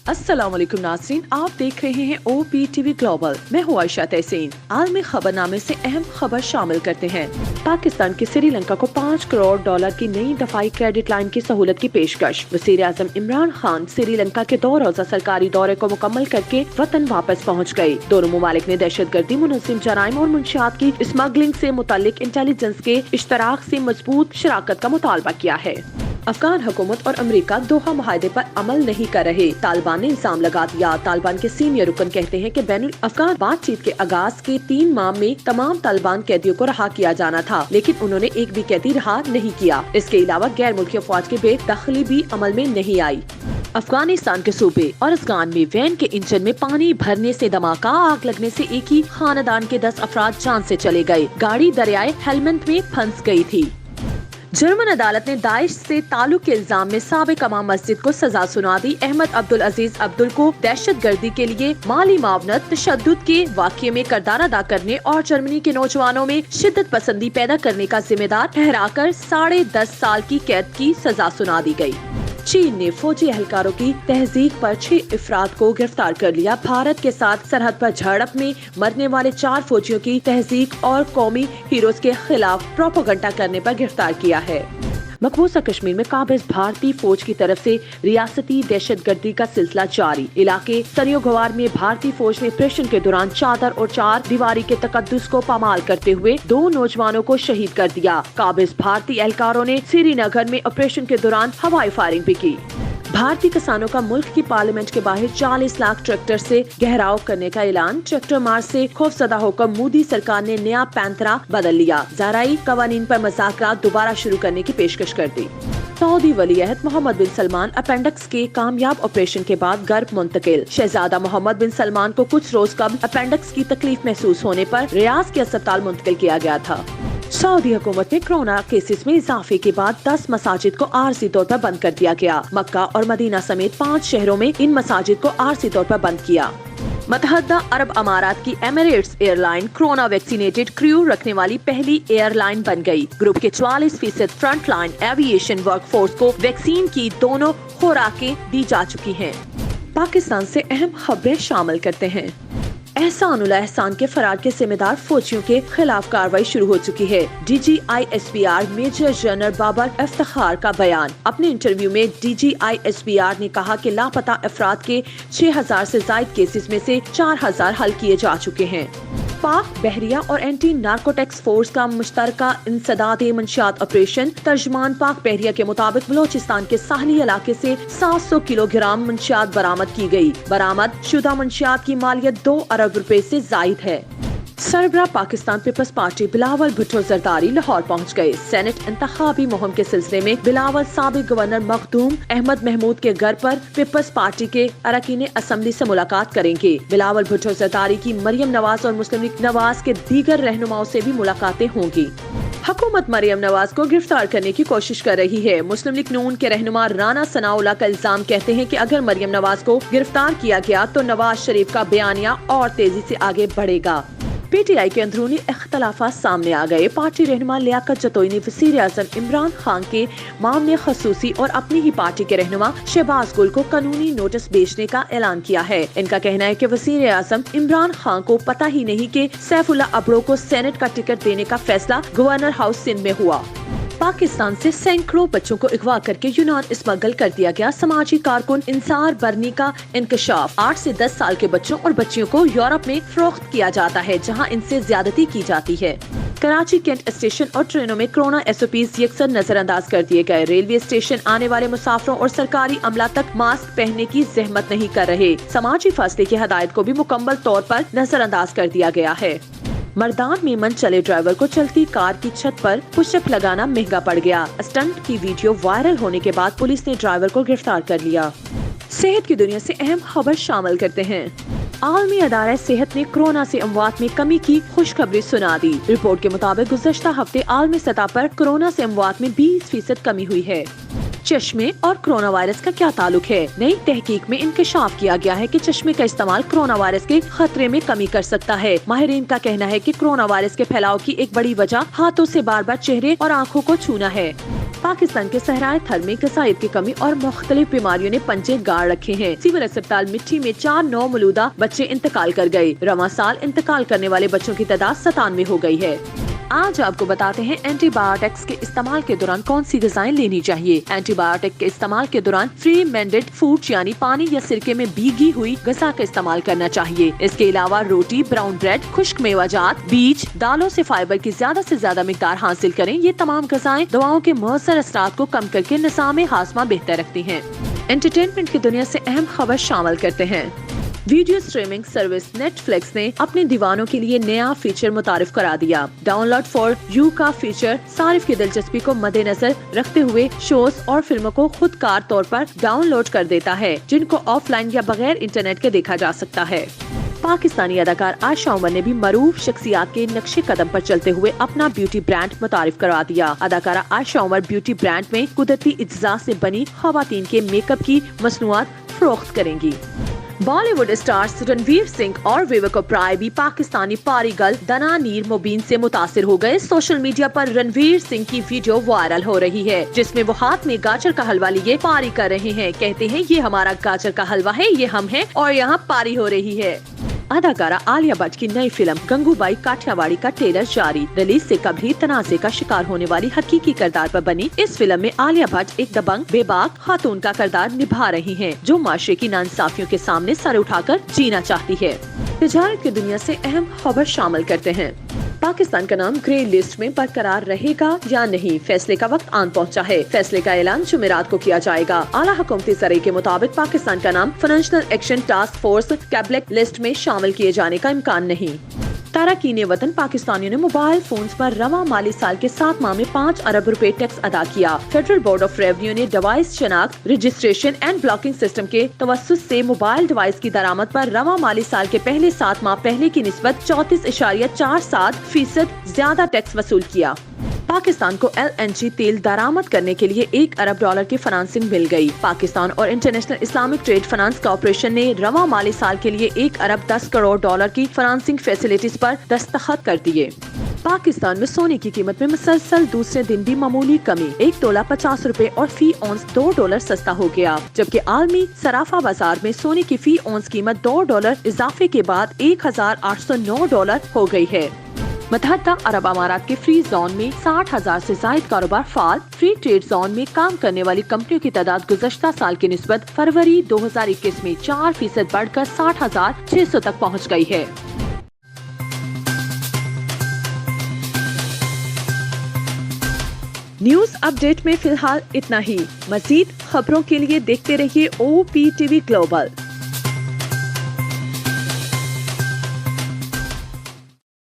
अस्सलाम वालेकुम नाज़रीन, आप देख रहे हैं OPTV ग्लोबल। मैं हूँ आयशा तहसीन। आलमी खबरनामे से अहम खबर शामिल करते हैं। पाकिस्तान की श्रीलंका को $5 करोड़ की नई दफाई क्रेडिट लाइन की सहूलत की पेशकश। वज़ीर आज़म इमरान खान श्रीलंका के 2 रोज़ा सरकारी दौरे को मुकम्मल करके वतन वापस पहुँच गए। दोनों ममालिक ने दहशतगर्दी, मुनज़्ज़म जराइम और मुंशियात की स्मगलिंग से मुतालिक इंटेलिजेंस के इश्तराक से मजबूत शराकत का मुतालबा किया है। अफगान हुकूमत और अमेरिका दोहा मुआहदे पर अमल नहीं कर रहे। तालिबान ने इल्जाम लगा दिया। तालिबान के सीनियर रुकन कहते हैं कि बैनुल अफगान बातचीत के आगाज के 3 माह में तमाम तालिबान कैदियों को रहा किया जाना था, लेकिन उन्होंने एक भी कैदी रहा नहीं किया। इसके अलावा गैर मुल्की अफवाज की बेदखली भी अमल में नहीं आई। अफगानिस्तान के सूबे और अफगान में वैन के इंजन में पानी भरने से धमाका, आग लगने से एक ही खानदान के 10 अफराद जान से चले गए। गाड़ी दरियाए हेलमंद में फंस गई थी। जर्मन अदालत ने दाइश से ताल्लुक के इल्जाम में साबिक इमाम मस्जिद को सजा सुना दी। अहमद अब्दुल अजीज अब्दुल को दहशतगर्दी के लिए माली मावनत, तशद्दुद के वाक़ये में किरदार अदा करने और जर्मनी के नौजवानों में शिद्दत पसंदी पैदा करने का जिम्मेदार ठहराकर 10.5 साल की कैद की सजा सुना दी गई। चीन ने फौजी एहलकारों की तहजीक पर 6 अफराद को गिरफ्तार कर लिया। भारत के साथ सरहद पर झड़प में मरने वाले 4 फौजियों की तहजीक और कौमी हीरोज के खिलाफ प्रोपेगेंडा करने पर गिरफ्तार किया है। मकबूजा कश्मीर में काबिज भारतीय फौज की तरफ से रियासती दहशतगर्दी का सिलसिला जारी। इलाके सरियोगवार में भारतीय फौज ने ऑपरेशन के दौरान चादर और 4 दीवारी के तकद्दुस को पामाल करते हुए 2 नौजवानों को शहीद कर दिया। काबिज भारतीय एहलकारों ने श्रीनगर में ऑपरेशन के दौरान हवाई फायरिंग भी की। भारतीय किसानों का मुल्क की पार्लियामेंट के बाहर 40 लाख ट्रैक्टर से घेराव करने का ऐलान। ट्रैक्टर मार्च से खौफजदा होकर मोदी सरकार ने नया पैंतरा बदल लिया। ज़राई कवानीन पर मज़ाकरात दोबारा शुरू करने की पेशकश कर दी। सऊदी वलीअहद मोहम्मद बिन सलमान अपेंडिक्स के कामयाब ऑपरेशन के बाद घर मुंतकिल। शहजादा मोहम्मद बिन सलमान को कुछ रोज कबल अपेंडिक्स की तकलीफ महसूस होने पर रियाज के अस्पताल मुंतकिल किया गया था। सऊदी हुकूमत ने कोरोना केसेस में इजाफे के बाद 10 मसाजिद को आरजी तौर पर बंद कर दिया गया। मक्का और मदीना समेत 5 शहरों में इन मसाजिद को आरजी तौर पर बंद किया। मुत्तहदा अरब अमारात की Emirates airline corona vaccinated crew रखने वाली पहली एयरलाइन बन गई। ग्रुप के 44% फ्रंट लाइन एविएशन वर्कफोर्स को वैक्सीन की दोनों खुराकें दी जा चुकी हैं। पाकिस्तान से अहम खबरें शामिल करते हैं। एहसानुल एहसान के फरार के जिम्मेदार फौजियों के खिलाफ कार्रवाई शुरू हो चुकी है। DGISPR major general Babar Iftikhar का बयान। अपने इंटरव्यू में DGISPR ने कहा कि लापता अफराद के 6000 से ज्यादा केसेस में से 4000 हल किए जा चुके हैं। पाक बहरिया और एंटी नार्कोटिक्स फोर्स का मुश्तरका इंसदाद मंशियात ऑपरेशन। तर्जमान पाक बहरिया के मुताबिक बलोचिस्तान के साहली इलाके से 700 किलोग्राम मंशियात बरामद की गई। बरामद शुदा मंशियात की मालियत 2 अरब रुपए से जायद है। सरबराह पाकिस्तान पीपल्स पार्टी बिलावल भुट्टो जरदारी लाहौर पहुंच गए। सेनेट इंतखाबी मुहिम के सिलसिले में बिलावल साबिक गवर्नर मखदूम अहमद महमूद के घर पर पीपल्स पार्टी के अरकान असम्बली से मुलाकात करेंगे। बिलावल भुट्टो जरदारी की मरियम नवाज और मुस्लिम लीग नवाज के दीगर रहनुमाओं से भी मुलाकातें होंगी। हुकूमत मरियम नवाज को गिरफ्तार करने की कोशिश कर रही है। मुस्लिम लीग नून के रहनुमा राना सनाउल्लाह का इल्जाम कहते हैं कि अगर मरियम नवाज को गिरफ्तार किया गया तो नवाज शरीफ का बयानिया और तेजी से आगे बढ़ेगा। PTI के अंदरूनी इख्तलाफात सामने आ गए। पार्टी रहनुमा लियाकत जतोई ने वज़ीर आज़म इमरान खान के मामले खसूसी और अपनी ही पार्टी के रहनुमा शहबाज गुल को कानूनी नोटिस भेजने का ऐलान किया है। इनका कहना है कि वज़ीर आज़म इमरान खान को पता ही नहीं कि सैफुल्लाह अब्रो को सेनेट का टिकट देने का फैसला गवर्नर हाउस सिंध में हुआ। पाकिस्तान से सैकड़ों बच्चों को अगवा करके यूनान स्मगल कर दिया गया। समाजी कारकुन इंसार बरनी का इंकशाफ। 8 से 10 साल के बच्चों और बच्चियों को यूरोप में फरोख्त किया जाता है, जहां इनसे ज्यादती की जाती है। कराची कैंट स्टेशन और ट्रेनों में कोरोना SOPs यकसर नजरअंदाज कर दिए गए। रेलवे स्टेशन आने वाले मुसाफिरों और सरकारी अमला तक मास्क पहनने की जहमत नहीं कर रहे। समाजी फासले की हदायत को भी मुकम्मल तौर पर नजरअंदाज कर दिया गया है। मर्दान में मन चले ड्राइवर को चलती कार की छत पर पुशअप लगाना महंगा पड़ गया। स्टंट की वीडियो वायरल होने के बाद पुलिस ने ड्राइवर को गिरफ्तार कर लिया। सेहत की दुनिया से अहम खबर शामिल करते हैं। आलमी अदारा सेहत ने कोरोना से अमवात में कमी की खुशखबरी सुना दी। रिपोर्ट के मुताबिक गुज़श्ता हफ्ते आलमी सतह पर कोरोना से अमवात में 20% कमी हुई है। चश्मे और कोरोना वायरस का क्या ताल्लुक है? नई तहकीक में इंकशाफ किया गया है कि चश्मे का इस्तेमाल कोरोना वायरस के खतरे में कमी कर सकता है। माहिरीन का कहना है कि कोरोना वायरस के फैलाव की एक बड़ी वजह हाथों से बार बार चेहरे और आँखों को छूना है। पाकिस्तान के सहराए थर में गसाइयत की कमी और मुख्तलिफ बीमारियों ने पंजे गाड़ रखे हैं। सिविल अस्पताल मिट्टी में 4 नौमौलूदा बच्चे इंतकाल कर गए। रवां साल इंतकाल करने वाले बच्चों की तादाद 97 हो गई है। आज आपको बताते हैं एंटीबायोटिक्स के इस्तेमाल के दौरान कौन सी ग़िज़ाएं लेनी चाहिए। एंटीबायोटिक के इस्तेमाल के दौरान फ्री मेंडेड फूड यानी पानी या सिरके में भीगी हुई ग़िज़ा का इस्तेमाल करना चाहिए। इसके अलावा रोटी, ब्राउन ब्रेड, खुश्क मेवाजात, बीज, दालों से फाइबर की ज्यादा से ज्यादा मिकदार हासिल करें। ये तमाम ग़िज़ाएं दवाओं के मुअस्सर असरात को कम करके निज़ाम हाज़मा बेहतर रखती हैं। एंटरटेनमेंट की दुनिया से अहम खबर शामिल करते हैं। वीडियो स्ट्रीमिंग सर्विस नेटफ्लिक्स ने अपने दीवानों के लिए नया फीचर मुतारिफ करा दिया। डाउनलोड फॉर यू का फीचर सारिफ की दिलचस्पी को मद्देनजर रखते हुए शोज और फिल्मों को खुदकार तौर पर डाउनलोड कर देता है, जिनको ऑफलाइन या बगैर इंटरनेट के देखा जा सकता है। पाकिस्तानी अदाकार आयशा उमर ने भी मरूफ शख्सियात के नक्शे कदम पर चलते हुए अपना ब्यूटी ब्रांड मुतारिफ करवा दिया। अदाकारा आयशा उमर ब्यूटी ब्रांड में कुदरती इज्जा से बनी खवातीन के मेकअप की मसनूआत फरोख्त करेंगी। बॉलीवुड स्टार्स रणवीर सिंह और विवेक ओबराय भी पाकिस्तानी पारीगल दनानीर मुबीन से मुतासिर हो गए। सोशल मीडिया पर रणवीर सिंह की वीडियो वायरल हो रही है, जिसमें वो हाथ में गाजर का हलवा लिए पारी कर रहे हैं। कहते हैं ये हमारा गाजर का हलवा है, ये हम हैं और यहाँ पारी हो रही है। अदाकारा आलिया भट्ट की नई फिल्म गंगूबाई काठियावाड़ी का ट्रेलर जारी। रिलीज से कभी तनाज़े का शिकार होने वाली हकीकी किरदार पर बनी इस फिल्म में आलिया भट्ट एक दबंग बेबाक खातून का किरदार निभा रही हैं, जो माशरे की नाइंसाफियों के सामने सर उठाकर जीना चाहती है। तिजारत की दुनिया से अहम खबर शामिल करते हैं। पाकिस्तान का नाम ग्रे लिस्ट में बरकरार रहेगा या नहीं, फैसले का वक्त आन पहुंचा है। फैसले का ऐलान जुमेरात को किया जाएगा। आला हुकूमती ज़राए के मुताबिक पाकिस्तान का नाम financial action task force cabinet list में शामिल किए जाने का इम्कान नहीं। तारकीन वतन पाकिस्तानियों ने मोबाइल फोन्स पर रवां माली साल के 7 माह में 5 अरब रुपए टैक्स अदा किया। फेडरल बोर्ड ऑफ रेवेन्यू ने डिवाइस शनाख्त, रजिस्ट्रेशन एंड ब्लॉकिंग सिस्टम के तवस्सुस से मोबाइल डिवाइस की दरामद पर रवां माली साल के पहले 7 माह पहले की निस्बत 34.47% ज्यादा टैक्स वसूल किया। पाकिस्तान को LNG तेल दरामद करने के लिए $1 अरब की फाइनेंसिंग मिल गई। पाकिस्तान और international Islamic trade finance corporation ने रवां माली साल के लिए $1 अरब 10 करोड़ की फाइनेंसिंग फैसिलिटीज पर दस्तखत कर दिए। पाकिस्तान में सोने की कीमत में मुसलसल दूसरे दिन भी मामूली कमी, 1 तोला 50 रुपए और फी औंस $2 सस्ता हो गया, जबकि आलमी सराफा बाजार में सोने की फी औंस कीमत $2 इजाफे के बाद $1,809 हो गई है। मुत्तहदा अरब अमारात के फ्री जोन में 60,000 से जायद कारोबार फाल। फ्री ट्रेड जोन में काम करने वाली कंपनियों की तादाद गुज़श्ता साल की निस्बत फरवरी 2021 में 4% बढ़कर 60,600 तक पहुँच गई है। न्यूज अपडेट में फिलहाल इतना ही। मज़ीद खबरों के लिए देखते रहिए OPTV ग्लोबल।